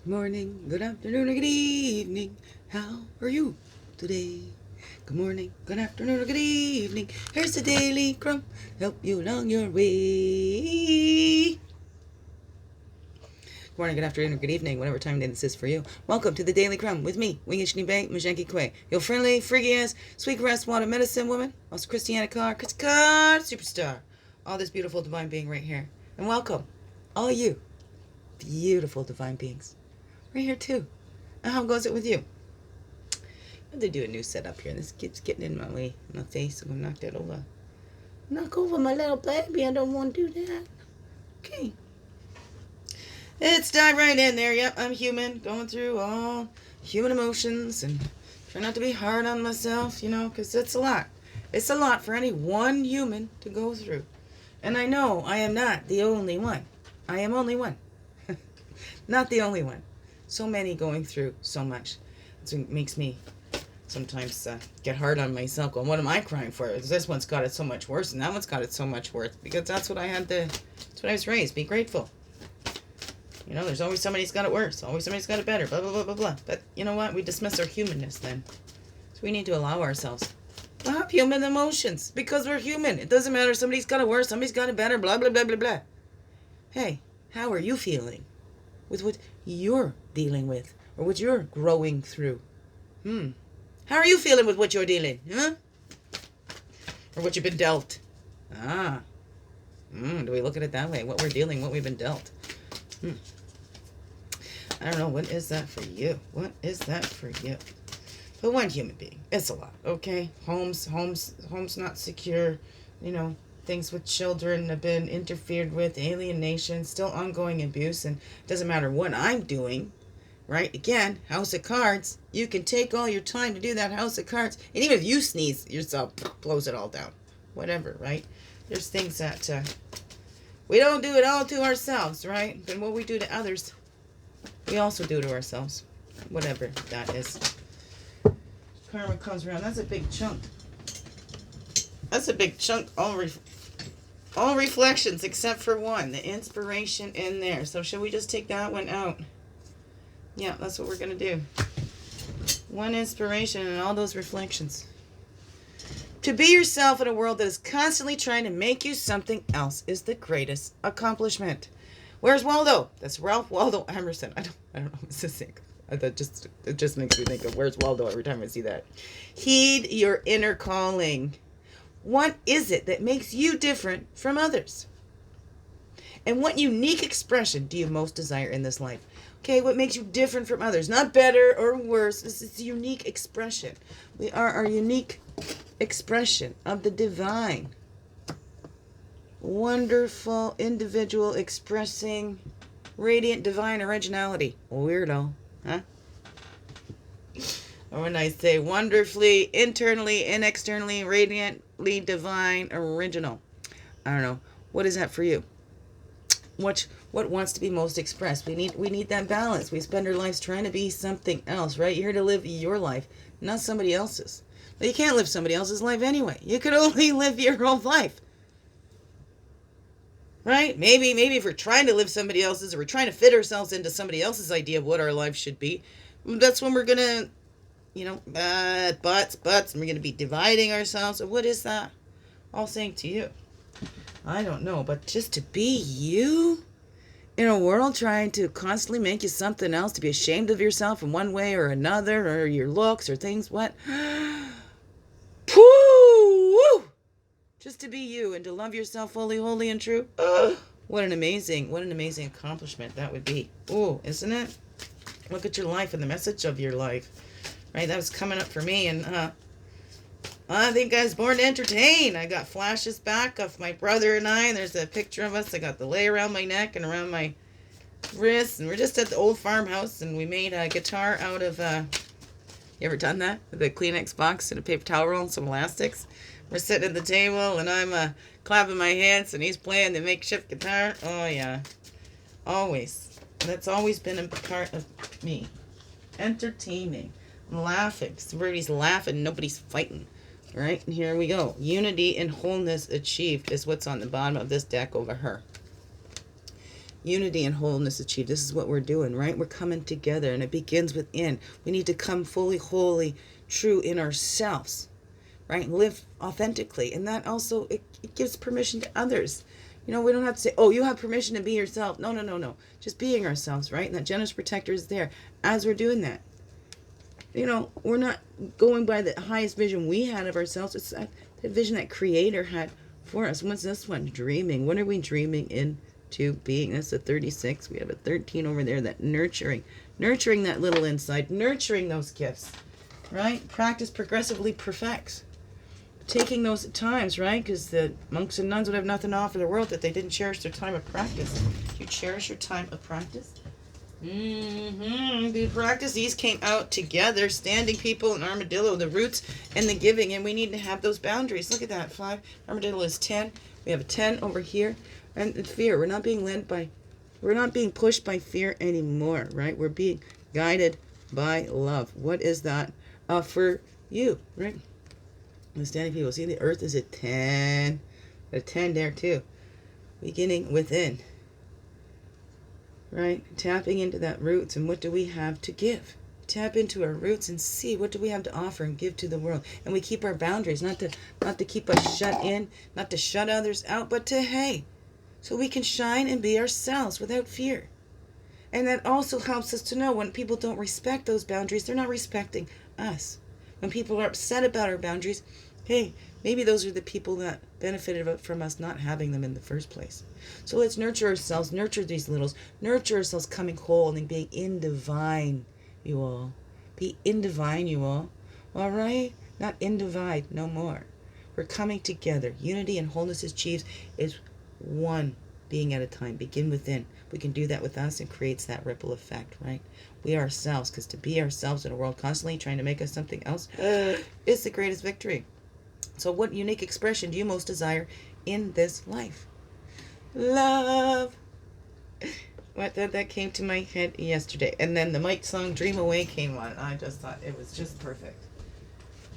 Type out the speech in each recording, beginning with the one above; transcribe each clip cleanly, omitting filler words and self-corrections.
Good morning, good afternoon, or good evening. How are you today? Good morning, good afternoon, or good evening. Here's the Daily CRUMB. Help you along your way. Good morning, good afternoon, or good evening, whatever time of day this is for you. Welcome to the Daily CRUMB with me, Wingish Bank, Majanki Kwe. Your friendly, freaky ass, sweet grass water medicine woman. Also Christiana Carr, superstar. All this beautiful divine being right here. And welcome, all you beautiful divine beings. Right here too. And how goes it with you? I have to do a new setup here. This keeps getting in my way, my face. I'm gonna knock that over. Knock over my little baby. I don't want to do that. Okay. Let's dive right in there. Yep, I'm human, going through all human emotions and try not to be hard on myself, because it's a lot. It's a lot for any one human to go through. And I know I am not the only one. I am only one. Not the only one. So many going through so much. It makes me sometimes get hard on myself. Going, what am I crying for? This one's got it so much worse, and that one's got it so much worse. Because that's what that's what I was raised. Be grateful. There's always somebody's got it worse. Always somebody's got it better. Blah, blah, blah, blah, blah. But you know what? We dismiss our humanness then. So we need to allow ourselves to have human emotions. Because we're human. It doesn't matter. Somebody's got it worse. Somebody's got it better. Blah, blah, blah, blah, blah. Hey, how are you feeling with what you're dealing with or what you're growing through? How are you feeling with what you're dealing? Huh? Or what you've been dealt? Do we look at it that way? What we're dealing, what we've been dealt. I don't know. What is that for you? What is that for you? But one human being. It's a lot, okay? Homes not secure. Things with children have been interfered with, alienation, still ongoing abuse, and it doesn't matter what I'm doing, right? Again, house of cards. You can take all your time to do that house of cards, and even if you sneeze yourself, blows it all down. Whatever, right? There's things that we don't do it all to ourselves, right? But what we do to others, we also do to ourselves. Whatever that is. Karma comes around. That's a big chunk. That's a big chunk. All reflections except for one. The inspiration in there. So should we just take that one out? Yeah, that's what we're going to do. One inspiration and all those reflections. To be yourself in a world that is constantly trying to make you something else is the greatest accomplishment. Where's Waldo? That's Ralph Waldo Emerson. I don't know. It's just sick. It just makes me think of where's Waldo every time I see that. Heed your inner calling. What is it that makes you different from others? And what unique expression do you most desire in this life? Okay, what makes you different from others? Not better or worse. This is a unique expression. We are our unique expression of the divine. Wonderful individual expressing radiant divine originality. Weirdo, huh? Or when I say wonderfully, internally and externally, radiantly divine, original. I don't know. What is that for you? What wants to be most expressed? We need that balance. We spend our lives trying to be something else, right? You're here to live your life, not somebody else's. But you can't live somebody else's life anyway. You could only live your own life. Right? Maybe if we're trying to live somebody else's, or we're trying to fit ourselves into somebody else's idea of what our life should be, that's when we're going to butts, and we're going to be dividing ourselves. What is that all saying to you? I don't know, but just to be you in a world trying to constantly make you something else, to be ashamed of yourself in one way or another, or your looks or things, what? Woo! Just to be you and to love yourself fully, holy, and true. What an amazing accomplishment that would be. Oh, isn't it? Look at your life and the message of your life. Right, that was coming up for me, and I think I was born to entertain. I got flashes back of my brother and I, and there's a picture of us. I got the lei around my neck and around my wrists, and we're just at the old farmhouse, and we made a guitar out of, you ever done that? The Kleenex box and a paper towel roll and some elastics. We're sitting at the table, and I'm clapping my hands, and he's playing the makeshift guitar. Oh, yeah. Always. That's always been a part of me. Entertaining. Laughing. Everybody's laughing. Nobody's fighting. All right, and here we go. Unity and wholeness achieved is what's on the bottom of this deck over her. Unity and wholeness achieved. This is what we're doing, right? We're coming together, and it begins within. We need to come fully, wholly, true in ourselves, right? Live authentically. And that also, it gives permission to others. You know, we don't have to say, oh, you have permission to be yourself. No, no, no, no. Just being ourselves, right? And that generous protector is there as we're doing that. You know, we're not going by the highest vision we had of ourselves. It's the vision that Creator had for us. What's this one? Dreaming. What are we dreaming into being? That's a 36. We have a 13 over there. That nurturing. Nurturing that little inside. Nurturing those gifts, right? Practice progressively perfects. Taking those at times, right? Because the monks and nuns would have nothing to offer the world that they didn't cherish their time of practice. Do you cherish your time of practice? The practice, these came out together. Standing people and Armadillo, the roots and the giving, and we need to have those boundaries. Look at that, 5. Armadillo is 10. We have a 10 over here, and the fear. We're not being pushed by fear anymore, right? We're being guided by love. What is that for you, right? The standing people. See, the earth is a 10. A 10 there too. Beginning within. Right? Tapping into that roots, and what do we have to give? Tap into our roots and see what do we have to offer and give to the world. And we keep our boundaries, not to keep us shut in, not to shut others out, but to, hey, so we can shine and be ourselves without fear. And that also helps us to know when people don't respect those boundaries, they're not respecting us. When people are upset about our boundaries, hey, maybe those are the people that benefited from us not having them in the first place. So let's nurture ourselves, nurture these littles, nurture ourselves coming whole and being in divine, you all. Be in divine, you all. All right? Not in divide, no more. We're coming together. Unity and wholeness achieved is one being at a time. Begin within. We can do that with us, and creates that ripple effect, right? We are ourselves, because to be ourselves in a world constantly trying to make us something else is the greatest victory. So what unique expression do you most desire in this life? Love. What that came to my head yesterday. And then the Mike song Dream Away came on. I just thought it was just perfect.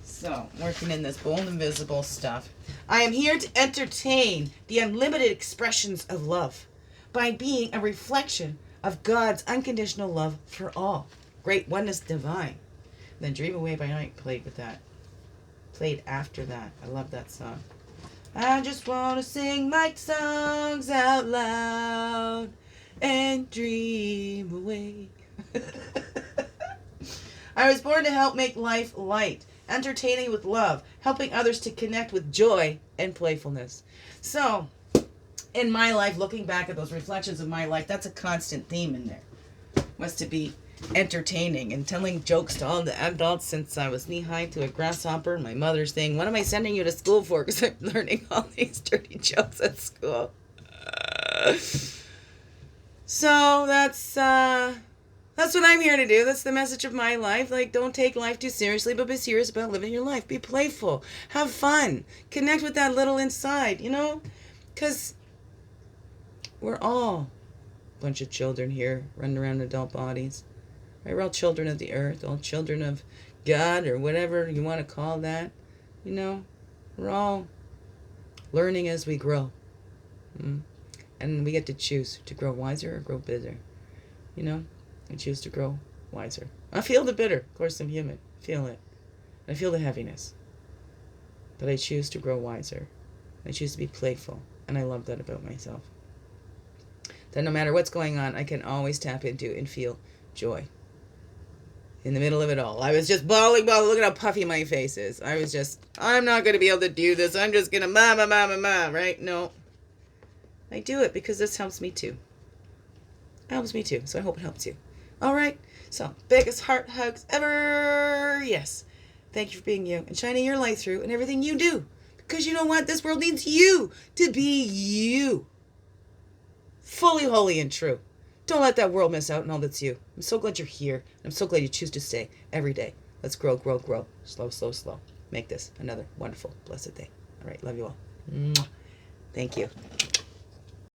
So, working in this bold and visible stuff. I am here to entertain the unlimited expressions of love by being a reflection of God's unconditional love for all. Great oneness divine. And then Dream Away by Night played with that. Played after that. I love that song. I just want to sing Mike songs out loud and dream away. I was born to help make life light, entertaining with love, helping others to connect with joy and playfulness. So, in my life, looking back at those reflections of my life, that's a constant theme in there. Was to be entertaining and telling jokes to all the adults since I was knee-high to a grasshopper. My mother's saying, what am I sending you to school for? Because I'm learning all these dirty jokes at school. So that's what I'm here to do. That's the message of my life. Like, don't take life too seriously, but be serious about living your life. Be playful. Have fun. Connect with that little inside, you know? Because we're all a bunch of children here running around in adult bodies. Right? We're all children of the earth, all children of God, or whatever you want to call that. You know, we're all learning as we grow. And we get to choose to grow wiser or grow bitter. You know, I choose to grow wiser. I feel the bitter. Of course, I'm human. I feel it. I feel the heaviness. But I choose to grow wiser. I choose to be playful. And I love that about myself. That no matter what's going on, I can always tap into and feel joy. In the middle of it all. I was just bawling. Look at how puffy my face is. I was just, I'm not going to be able to do this. I'm just going to ma, right? No. I do it because this helps me too. It helps me too. So I hope it helps you. All right. So, biggest heart hugs ever. Yes. Thank you for being you and shining your light through in everything you do. Because you know what? This world needs you to be you. Fully, holy, and true. Don't let that world miss out on all that's you. I'm so glad you're here. I'm so glad you choose to stay every day. Let's grow, grow, grow. Slow, slow, slow. Make this another wonderful, blessed day. All right. Love you all. Mwah. Thank you.